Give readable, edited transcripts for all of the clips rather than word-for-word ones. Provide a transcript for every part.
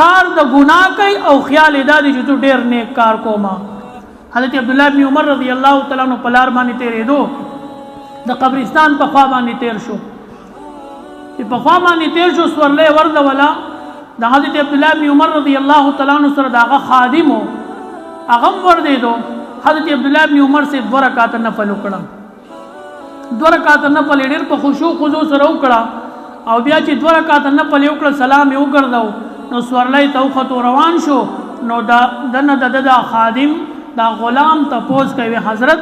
کار د ګناه کوي او خیال ادا دي چې تو ډیر نیک کار کوما. حضرت عبداللہ ابن عمر رضی اللہ تعالیٰ عنہ پلار باندې تیرې دو د قبرستان په خوا باندې تیر شو چې په خوا باندې تیر شو سورلې ورده ولا د حضرت عبداللہ ابن عمر رضی اللہ تعالیٰ عنہ سره داغه خادمو هغه ورده دو. حضرت عبداللہ ابن عمر سے 2 رکعات نفل وکړه 2 رکعات نفل ډېر په خشوع خضوع سره وکړه او بیا چې 2 رکعات نفل وکړه سلام یې وګرځاو نو سورلې توخت روان شو نو دنه د خادم دا غلام تپوس کوي حضرت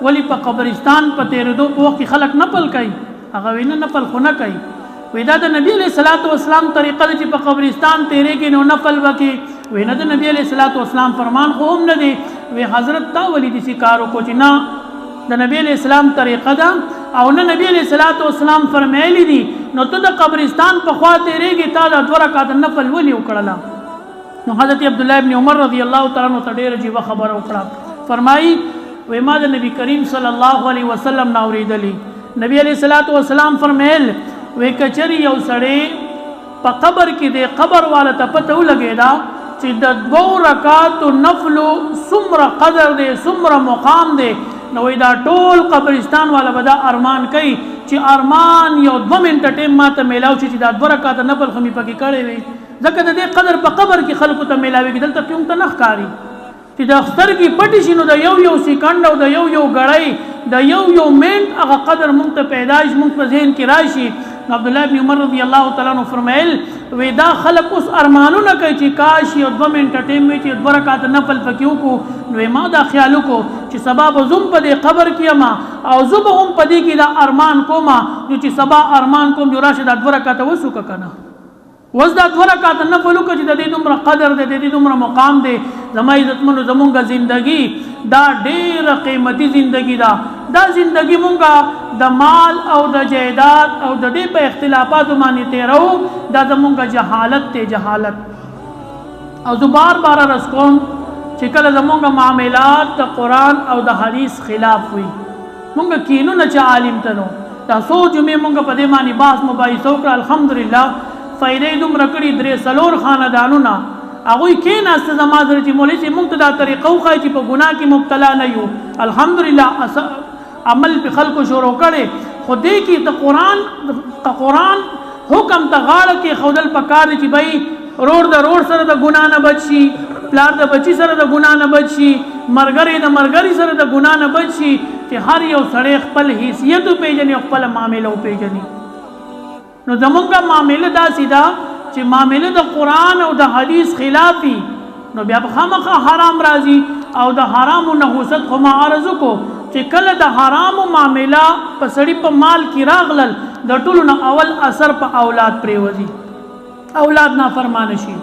ولی په قبرستان په تیرېدو په وخت خلک نفل کوي هغه وینه نفل خو نه کوي وی دا د نبی علیہ الصلوۃ والسلام طریقه چې په قبرستان تیرېږي نو نفل وکي وینه د نبی علیہ الصلوۃ والسلام فرمان خو هم نه دی وی حضرت تا ولی دې کارو کو چې نه د نبی علیہ السلام طریقه ده او نه نبی علیہ الصلوۃ والسلام فرمایلی دي نو ته د قبرستان په خوا تیرېږي تا د 2 رکعات نفل ولی وکړه. نو حضرت عبداللہ ابن عمر رضی اللہ تعالیٰ عنہ ډېر عجیب خبر وکړه فرمایي وی ما د نبی کریم صلی الله علیه وسلم ناوریدلی نبی علیہ الصلوۃ والسلام فرمایل وی کچری یو سړی په قبر کې د قبر والا ته پته ولګیدا چې د 2 رکعات نفل څومره قدر دی څومره مقام دی نو دا ټول قبرستان والا به دا ارمان کوي چې ارمان یو 2 منټه ټیم ماته میلاو چې دا 2 رکعات نفل خو می پکې کړی وي ځکه د دې قدر په قبر کې خلکو ته میلاوي دلته پیوم ته نخ کاری چې د اختر کې پټی شنو د یو سکند او د یو غړی د یو منټ هغه قدر مونږ ته پیدائش مونږ په ذهن کې راشي. عبداللہ ابن عمر رضی اللہ تعالیٰ عنہ فرمایل وی دا خلق اوس ارمانونه کوي چې کاش یو 2 منټه ټیم وي چې 2 رکعات نفل پکې وکړو نو ما دا خیال وکړو چې سبا به زوم په دې قبر کې ما او زه به هم په دې کې دا ارمان کوم نو چې سبا ارمان کوم جو راشه دا 2 رکعات وسوکه کنه وز دا 2 رکعات نفل وکړه چې د دې دومره قدر دی د دې دومره مقام دی. زما عزتمنو زمونږه زندگی دا ډېره قیمتي زندگی دا زندگی مونږه د مال او د جایداد او د دې په اختلافاتو باندې تیرو دا زمونږه جهالت ته جهالت او زه بار عرض کوم چې کله زمونږه معاملات د قرآن او د حدیث خلاف وي مونږه کینو نه چې عالم ته نو دا سوچ مې مونږه په دې باندې بحث مباحثه وکړه الحمدلله فائدې دومره کړي 3 خاندانونه هغوی کېناسته زما سره چې مولوي صاحب موږ ته دا طریقه وښایي چې په ګناه کې مبتلا نه یو الحمدلله عمل په خلکو شروع کړي خو دې کې د قرآن حکم ته غاړه کې ښودل پکار دي چې بھائی روړ د روړ سره د ګناه نه بچ شي پلار د بچي سره د ګناه نه بچ شي مرګري د مرګري سره د ګناه نه بچ شي چې هر یو سړی خپل حیثیت وپېژني او خپل معامله وپېژني. نو زمونږه معامله داسې ده چې معامله د قرآن او د حدیث خلافي نو بیا به خامخا حرام راځي او د حرامو نحوست خو ما عرض وکړو چې کله د حرامو معامله په سړي په مال کې راغلل د ټولو نه اول اثر په اولاد پرېوځي اولاد نافرمانه شي.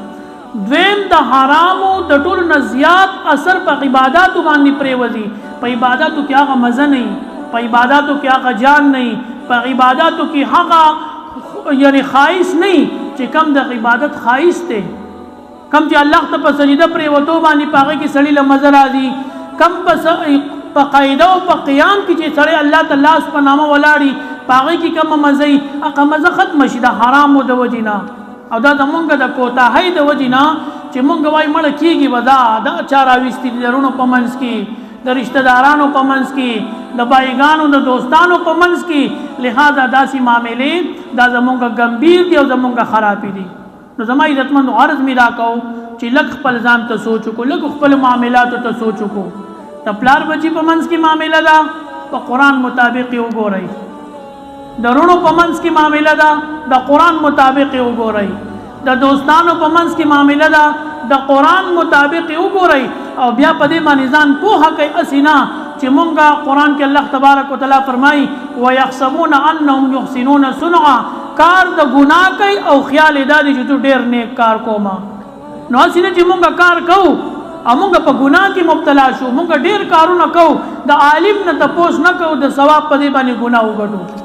دویم د حرامو د ټولو نه زیات اثر په عباداتو باندې پرېوځي په عباداتو کې هغه مزه نه په عباداتو کې هغه جان نه په عباداتو کې هغه یعنی خواہش نہیں چې کم د عبادت خواہش ته کم چې الله ته په سجده پرې وته باندې پاغه کې سړی له مزه راځي کم په قاعده او په قیام کې چې سړی الله تعالی په نامه ولاړی پاغه کې کم مزه هغه مزه ختم شي د حرام او د وجینا او دا زمونږ د کوتاهی د وجینا چې مونږ وای مړ کیږي ودا د چاراويستي درونو په منځ کې د رشتہ دارانو په منځ کې د بایګانو د دوستانو په منځ کې لہذا داسې معاملې دا زمونږه ګمبیر دي او زمونږه خرابې دي. نو زما عزتمند عرض مې دا کوو چې لږ خپل ځان ته سوچ وکړو لږ خپل معاملاتو ته سوچ وکړو د پلار بچي په منځ کې معامله ده په قرآن مطابق یې وګورئ د رونو په منځ کې معامله ده د قرآن مطابق یې وګورئ د دوستانو په منځ کې معامله ده د قرآن مطابق یې وګورئ او بیا په دې باندې ځان پوهه کوي اسینا چې مونږه قرآن کې الله تبارک وتعالى فرمایي ويحسبون انهم يحسنون صنعا کار د ګناه کوي او خیال ادا دي چې تو ډېر نیک کار کوما نو اسینه چې مونږه کار کوو او مونږ په ګناه کې مبتلا شو مونږ ډېر کارونه کوو د عالم نه تپوس نه کوو د ثواب په دې باندې ګناه وګټو